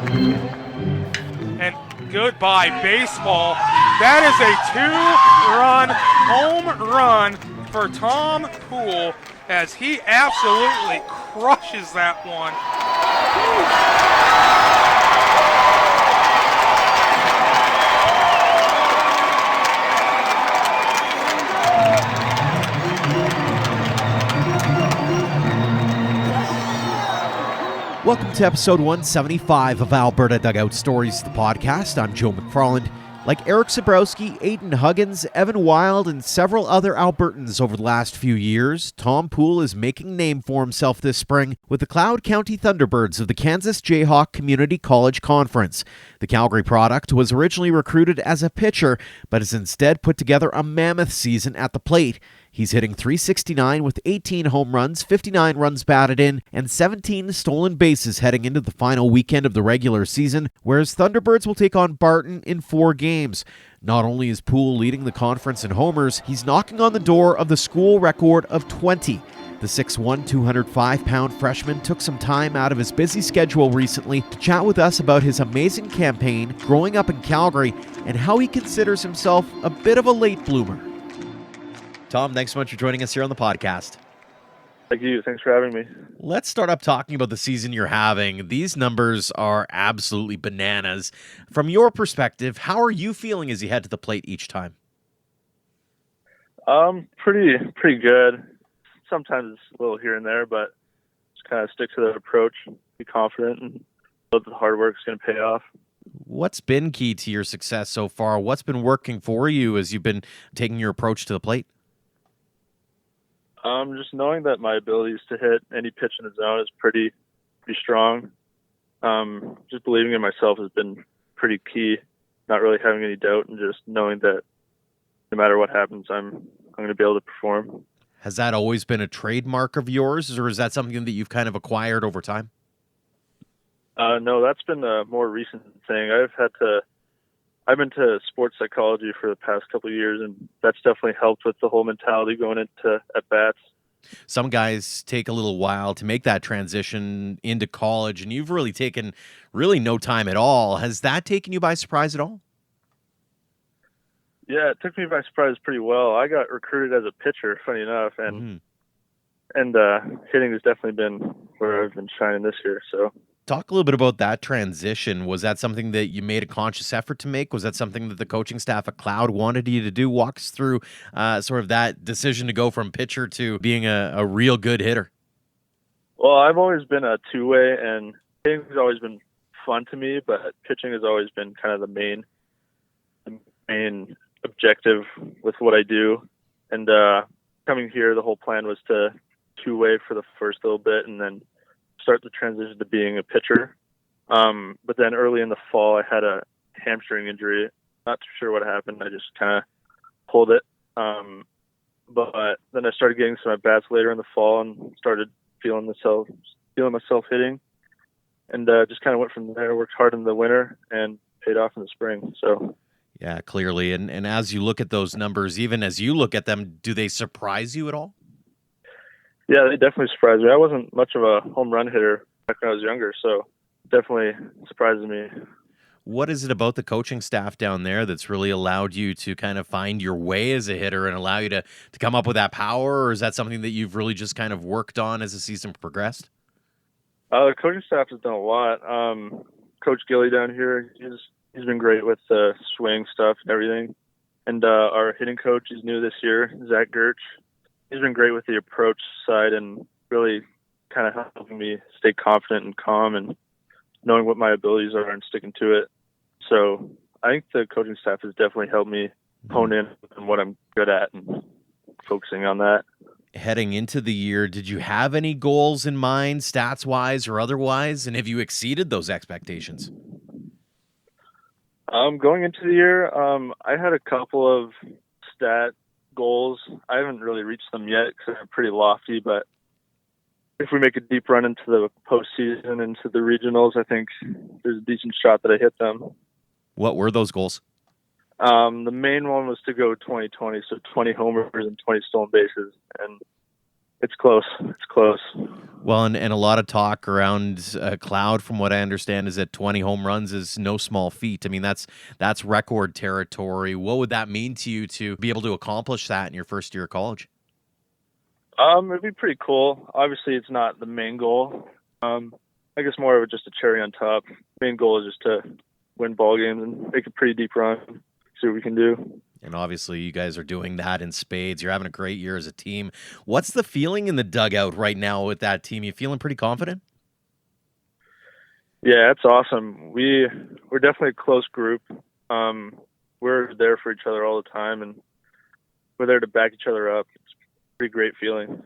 And goodbye, baseball. That is a 2-run home run for Tom Poole as he absolutely crushes that one. Welcome to episode 175 of Alberta Dugout Stories, the podcast. I'm Joe McFarland. Like Eric Sabrowski, Aidan Huggins, Evan Wild, and several other Albertans over the last few years, Tom Poole is making a name for himself this spring with the Cloud County Thunderbirds of the Kansas Jayhawk Community College Conference. The Calgary product was originally recruited as a pitcher, but has instead put together a mammoth season at the plate. He's hitting .369 with 18 home runs, 59 runs batted in, and 17 stolen bases heading into the final weekend of the regular season, whereas Thunderbirds will take on Barton in 4 games. Not only is Poole leading the conference in homers, he's knocking on the door of the school record of 20. The 6'1", 205-pound freshman took some time out of his busy schedule recently to chat with us about his amazing campaign, growing up in Calgary, and how he considers himself a bit of a late bloomer. Tom, thanks so much for joining us here on the podcast. Thank you. Thanks for having me. Let's start up talking about the season you're having. These numbers are absolutely bananas. From your perspective, how are you feeling as you head to the plate each time? Pretty good. Sometimes it's a little here and there, but just kind of stick to the approach, be confident, and know that the hard work is going to pay off. What's been key to your success so far? What's been working for you as you've been taking your approach to the plate? Just knowing that my abilities to hit any pitch in the zone is pretty strong. Just believing in myself has been pretty key. Not really having any doubt, and just knowing that no matter what happens, I'm going to be able to perform. Has that always been a trademark of yours, or is that something that you've kind of acquired over time? No, that's been a more recent thing. I've been to sports psychology for the past couple of years, and that's definitely helped with the whole mentality going into at-bats. Some guys take a little while to make that transition into college, and you've really taken no time at all. Has that taken you by surprise at all? Yeah, it took me by surprise pretty well. I got recruited as a pitcher, funny enough, and hitting has definitely been where I've been shining this year. So. Talk a little bit about that transition. Was that something that you made a conscious effort to make? Was that something that the coaching staff at Cloud wanted you to do? Walk us through sort of that decision to go from pitcher to being a real good hitter. Well, I've always been a two-way, and hitting has always been fun to me, but pitching has always been kind of the main objective with what I do. And coming here, the whole plan was to two-way for the first little bit and then start the transition to being a pitcher. But then early in the fall, I had a hamstring injury. Not too sure what happened. I just kind of pulled it. But then I started getting some at-bats later in the fall and started feeling myself hitting. And just kind of went from there, worked hard in the winter and paid off in the spring. So. Yeah, clearly. And as you look at those numbers, even as you look at them, do they surprise you at all? Yeah, they definitely surprised me. I wasn't much of a home run hitter back when I was younger, so definitely surprises me. What is it about the coaching staff down there that's really allowed you to kind of find your way as a hitter and allow you to come up with that power, or is that something that you've really just kind of worked on as the season progressed? The coaching staff has done a lot. Coach Gilly down here, he's been great with the swing stuff and everything. And our hitting coach is new this year, Zach Gertch. He's been great with the approach side and really kind of helping me stay confident and calm and knowing what my abilities are and sticking to it. So I think the coaching staff has definitely helped me hone in on what I'm good at and focusing on that. Heading into the year, did you have any goals in mind, stats-wise or otherwise, and have you exceeded those expectations? Going into the year, I had a couple of stat goals. I haven't really reached them yet because they're pretty lofty, but if we make a deep run into the postseason, into the regionals, I think there's a decent shot that I hit them. What were those goals? The main one was to go 20-20, so 20 homers and 20 stolen bases. And It's close. It's close. Well, and a lot of talk around Cloud, from what I understand, is that 20 home runs is no small feat. I mean, that's record territory. What would that mean to you to be able to accomplish that in your first year of college? It'd be pretty cool. Obviously, it's not the main goal. I guess more of just a cherry on top. Main goal is just to win ball games and make a pretty deep run. See what we can do. And obviously, you guys are doing that in spades. You're having a great year as a team. What's the feeling in the dugout right now with that team? You feeling pretty confident? Yeah, it's awesome. We're definitely a close group. We're there for each other all the time, and we're there to back each other up. It's a pretty great feeling.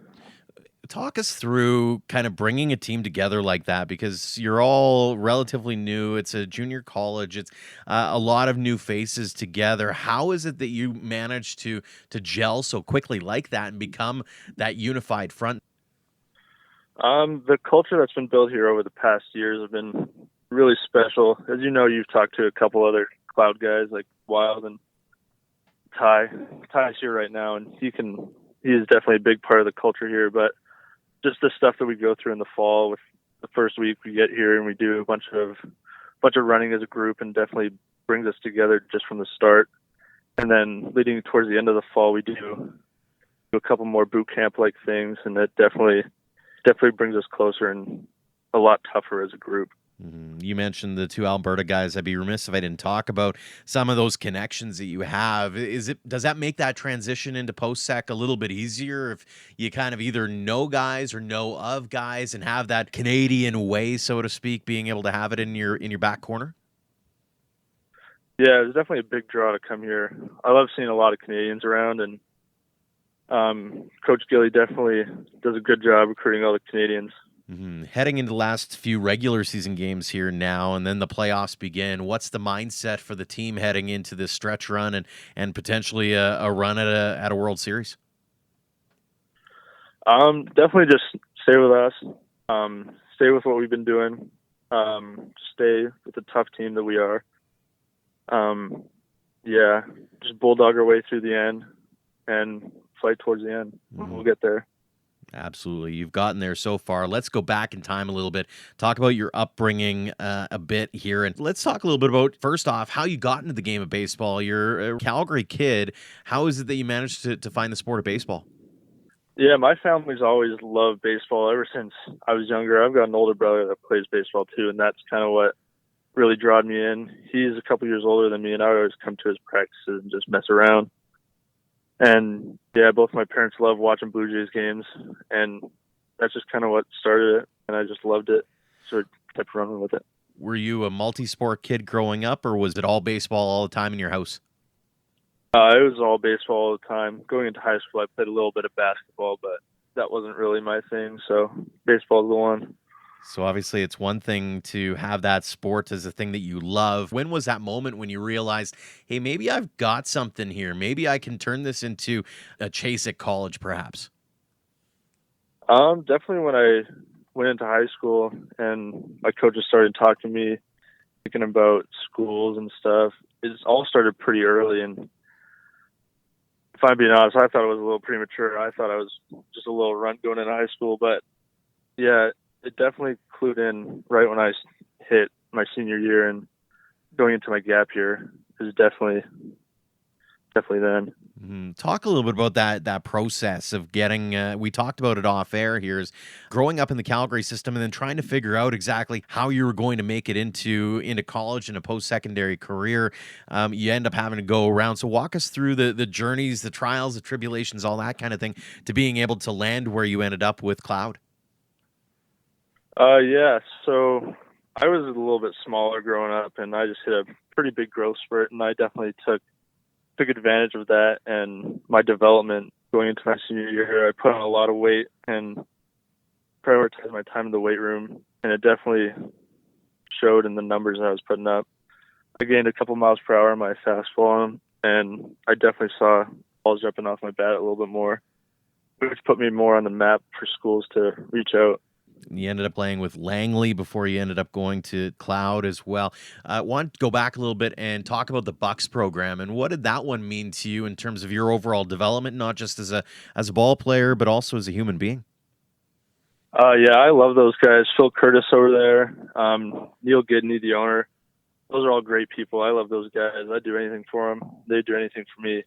Talk us through kind of bringing a team together like that, because you're all relatively new. It's a junior college. It's a lot of new faces together. How is it that you managed to gel so quickly like that and become that unified front? The culture that's been built here over the past years have been really special. As you know, you've talked to a couple other Cloud guys like Wild and Ty. Ty's here right now, and he is definitely a big part of the culture here. But just the stuff that we go through in the fall, with the first week we get here and we do a bunch of running as a group, and definitely brings us together just from the start. And then leading towards the end of the fall, we do a couple more boot camp like things, and that definitely brings us closer and a lot tougher as a group. You mentioned the two Alberta guys. I'd be remiss if I didn't talk about some of those connections that you have. Does that make that transition into post-sec a little bit easier if you kind of either know guys or know of guys and have that Canadian way, so to speak, being able to have it in your back corner? Yeah, it was definitely a big draw to come here. I love seeing a lot of Canadians around, and Coach Gilly definitely does a good job recruiting all the Canadians. Heading into the last few regular season games here now, and then the playoffs begin. What's the mindset for the team heading into this stretch run and potentially a run at a World Series? Definitely just stay with us. Stay with what we've been doing. Stay with the tough team that we are. Yeah, just bulldog our way through the end and fight towards the end. We'll get there. Absolutely. You've gotten there so far. Let's go back in time a little bit, talk about your upbringing a bit here. And let's talk a little bit about, first off, how you got into the game of baseball. You're a Calgary kid. How is it that you managed to find the sport of baseball? Yeah, my family's always loved baseball ever since I was younger. I've got an older brother that plays baseball too, and that's kind of what really drawed me in. He's a couple years older than me, and I would always come to his practices and just mess around. And yeah, both my parents love watching Blue Jays games, and that's just kind of what started it. And I just loved it, so I kept running with it. Were you a multi-sport kid growing up, or was it all baseball all the time in your house? It was all baseball all the time. Going into high school, I played a little bit of basketball, but that wasn't really my thing. So baseball's the one. So obviously it's one thing to have that sport as a thing that you love. When was that moment when you realized, hey, maybe I've got something here. Maybe I can turn this into a chase at college, perhaps? Definitely when I went into high school and my coaches started talking to me, thinking about schools and stuff. It all started pretty early, and if I'm being honest, I thought it was a little premature. I thought I was just a little runt going into high school, but yeah, it definitely clued in right when I hit my senior year, and going into my gap year is definitely then. Talk a little bit about that process of getting, we talked about it off air here, is growing up in the Calgary system and then trying to figure out exactly how you were going to make it into college and a post-secondary career. You end up having to go around. So walk us through the journeys, the trials, the tribulations, all that kind of thing, to being able to land where you ended up with Cloud. Yeah, so I was a little bit smaller growing up, and I just hit a pretty big growth spurt, and I definitely took advantage of that and my development going into my senior year. I put on a lot of weight and prioritized my time in the weight room, and it definitely showed in the numbers I was putting up. I gained a couple miles per hour in my fastball, and I definitely saw balls jumping off my bat a little bit more, which put me more on the map for schools to reach out. You ended up playing with Langley before you ended up going to Cloud as well. I want to go back a little bit and talk about the Bucks program, and what did that one mean to you in terms of your overall development, not just as a ball player, but also as a human being? Yeah, I love those guys. Phil Curtis over there, Neil Gidney, the owner. Those are all great people. I love those guys. I'd do anything for them. They'd do anything for me.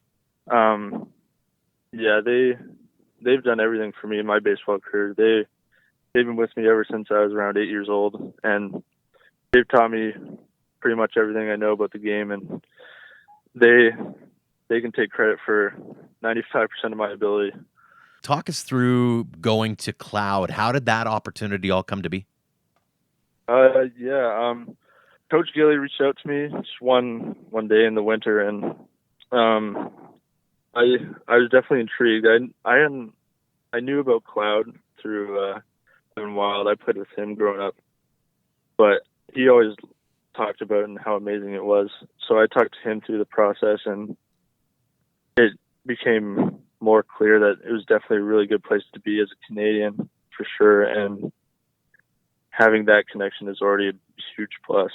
Yeah, they've done everything for me in my baseball career. They've been with me ever since I was around 8 years old, and they've taught me pretty much everything I know about the game. And they can take credit for 95% of my ability. Talk us through going to Cloud. How did that opportunity all come to be? Yeah, Coach Gilly reached out to me just one day in the winter, and I was definitely intrigued. I knew about Cloud through Evan Wild. I played with him growing up, but he always talked about it and how amazing it was. So I talked to him through the process, and it became more clear that it was definitely a really good place to be as a Canadian for sure. And having that connection is already a huge plus.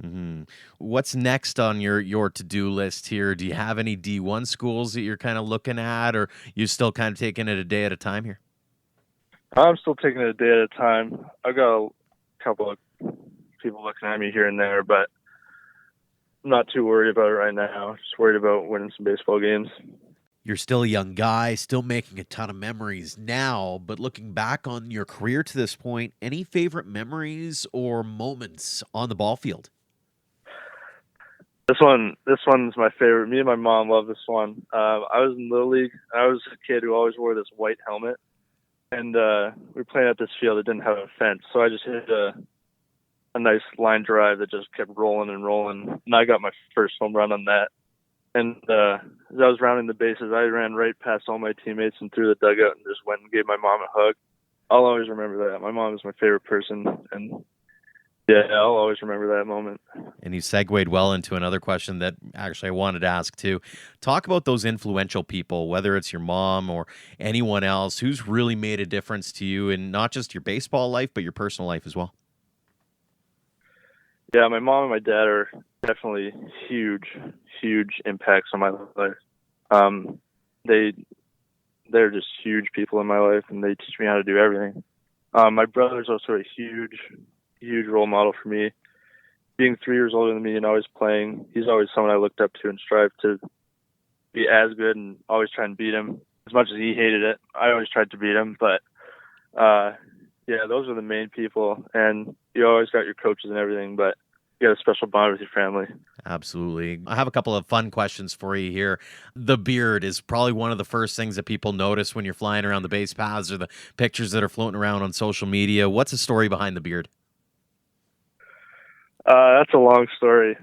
Mm-hmm. What's next on your to-do list here? Do you have any D1 schools that you're kind of looking at, or you still kind of taking it a day at a time here? I'm still taking it a day at a time. I've got a couple of people looking at me here and there, but I'm not too worried about it right now. Just worried about winning some baseball games. You're still a young guy, still making a ton of memories now, but looking back on your career to this point, any favorite memories or moments on the ball field? This one's my favorite. Me and my mom love this one. I was in Little League. I was a kid who always wore this white helmet, and we were playing at this field that didn't have a fence. So I just hit a nice line drive that just kept rolling and rolling, and I got my first home run on that. And as I was rounding the bases, I ran right past all my teammates and through the dugout and just went and gave my mom a hug. I'll always remember that. My mom is my favorite person, and yeah, I'll always remember that moment. And you segued well into another question that actually I wanted to ask too. Talk about those influential people, whether it's your mom or anyone else, who's really made a difference to you in not just your baseball life, but your personal life as well. Yeah, my mom and my dad are definitely huge impacts on my life. They're just huge people in my life, and they teach me how to do everything. My brother's also a huge role model for me. Being 3 years older than me and always playing, he's always someone I looked up to and strive to be as good and always try and beat him. As much as he hated it, I always tried to beat him. But yeah, those are the main people. And you always got your coaches and everything, but you got a special bond with your family. Absolutely. I have a couple of fun questions for you here. The beard is probably one of the first things that people notice when you're flying around the base paths or the pictures that are floating around on social media. What's the story behind the beard? That's a long story.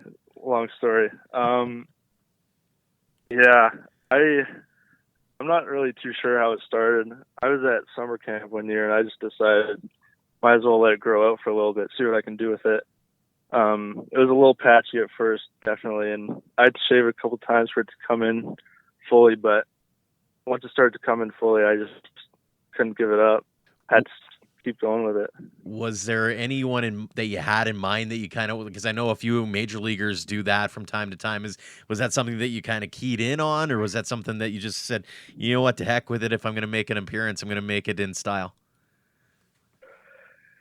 Yeah, I'm not really too sure how it started. I was at summer camp one year, and I just decided might as well let it grow out for a little bit, see what I can do with it. It was a little patchy at first, definitely, and I had to shave it a couple times for it to come in fully, but once it started to come in fully, I just couldn't give it up. Had to keep going with it. Was there anyone that you had in mind that you kind of, because I know a few major leaguers do that from time to time, was that something that you kind of keyed in on, or was that something that you just said, you know what, to heck with it, if I'm going to make an appearance, I'm going to make it in style?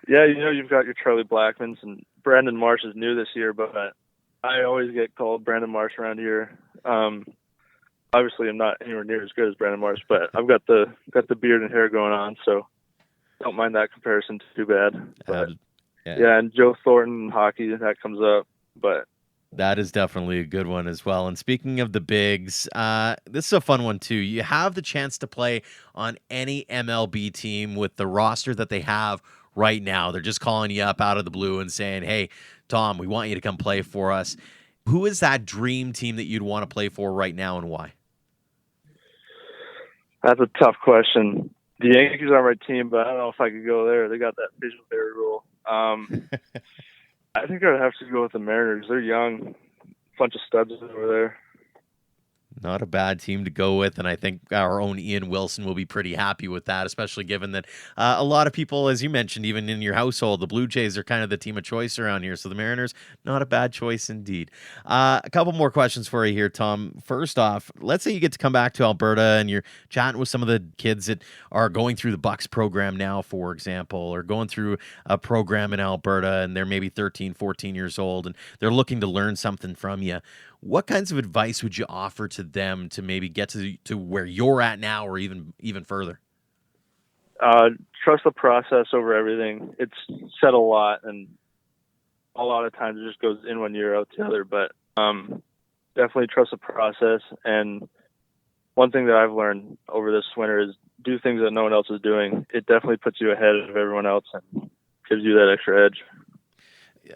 Yeah, you've got your Charlie Blackmons, and Brandon Marsh is new this year, but I always get called Brandon Marsh around here. Obviously, I'm not anywhere near as good as Brandon Marsh, but I've got the beard and hair going on, so don't mind that comparison too bad. But yeah, and Joe Thornton in hockey, that comes up, but that is definitely a good one as well. And speaking of the bigs, this is a fun one too. You have the chance to play on any MLB team with the roster that they have right now. They're just calling you up out of the blue and saying, hey, Tom, we want you to come play for us. Who is that dream team that you'd want to play for right now, and why? That's a tough question. The Yankees are my team, but I don't know if I could go there. They got that facial hair rule. I think I'd have to go with the Mariners. They're young, bunch of studs over there. Not a bad team to go with, and I think our own Ian Wilson will be pretty happy with that, especially given that a lot of people, as you mentioned, even in your household, the Blue Jays are kind of the team of choice around here, so the Mariners, not a bad choice indeed. A couple more questions for you here, Tom. First off, let's say you get to come back to Alberta and you're chatting with some of the kids that are going through the Bucks program now, for example, or going through a program in Alberta, and they're maybe 13, 14 years old, and they're looking to learn something from you. What kinds of advice would you offer to them to maybe get to where you're at now, or even further? Trust the process over everything. It's said a lot, and a lot of times it just goes in one ear, out the other. But definitely trust the process. And one thing that I've learned over this winter is do things that no one else is doing. It definitely puts you ahead of everyone else and gives you that extra edge.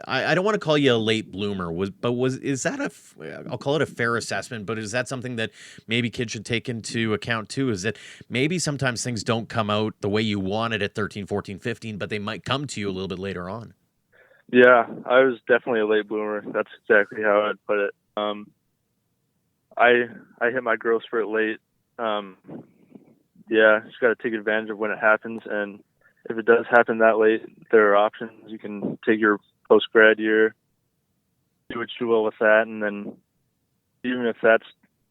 I don't want to call you a late bloomer, is that I'll call it a fair assessment, but is that something that maybe kids should take into account too? Is that maybe sometimes things don't come out the way you wanted at 13, 14, 15, but they might come to you a little bit later on? Yeah, I was definitely a late bloomer. That's exactly how I'd put it. I hit my growth spurt late. Just got to take advantage of when it happens, and if it does happen that late, there are options. You can take your post-grad year, do what you will with that, and then even if that's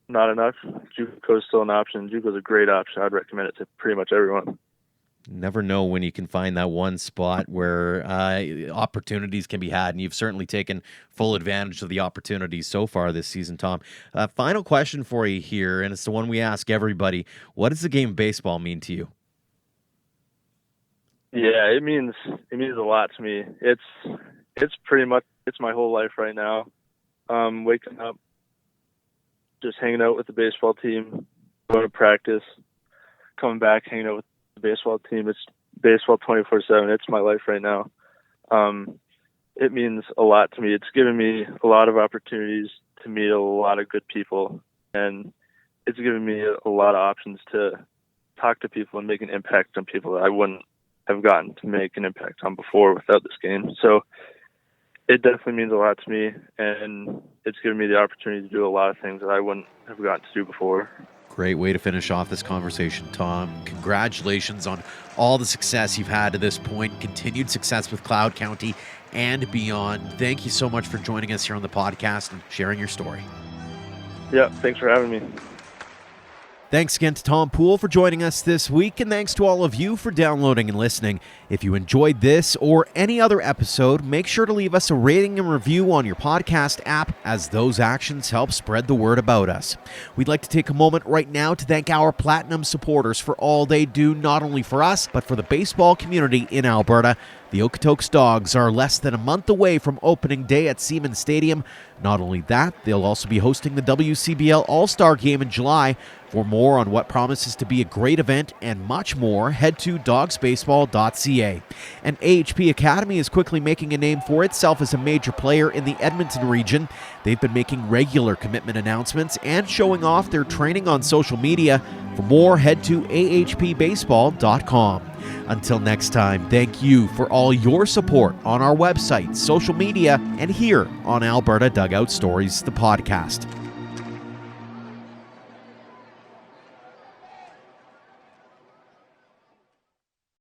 not enough, JUCO is still an option. JUCO is a great option. I'd recommend it to pretty much everyone. Never know when you can find that one spot where opportunities can be had, and you've certainly taken full advantage of the opportunities so far this season, Tom. Final question for you here, and it's the one we ask everybody. What does the game of baseball mean to you? Yeah, it means a lot to me. It's pretty much, it's my whole life right now. Waking up, just hanging out with the baseball team, going to practice, coming back, hanging out with the baseball team. It's baseball 24/7. It's my life right now. It means a lot to me. It's given me a lot of opportunities to meet a lot of good people, and it's given me a lot of options to talk to people and make an impact on people that I wouldn't have gotten to make an impact on before without this game. So it definitely means a lot to me, and it's given me the opportunity to do a lot of things that I wouldn't have gotten to do before. Great way to finish off this conversation, Tom. Congratulations on all the success you've had to this point, continued success with Cloud County and beyond. Thank you so much for joining us here on the podcast and sharing your story. Yeah, thanks for having me. Thanks again to Tom Poole for joining us this week, and thanks to all of you for downloading and listening. If you enjoyed this or any other episode, make sure to leave us a rating and review on your podcast app, as those actions help spread the word about us. We'd like to take a moment right now to thank our Platinum supporters for all they do, not only for us, but for the baseball community in Alberta. The Okotoks Dogs are less than a month away from opening day at Siemens Stadium. Not only that, they'll also be hosting the WCBL All-Star Game in July. For more on what promises to be a great event and much more, head to dogsbaseball.ca. And AHP Academy is quickly making a name for itself as a major player in the Edmonton region. They've been making regular commitment announcements and showing off their training on social media. For more, head to ahpbaseball.com. Until next time, thank you for all your support on our website, social media, and here on Alberta Dugout Stories, the podcast.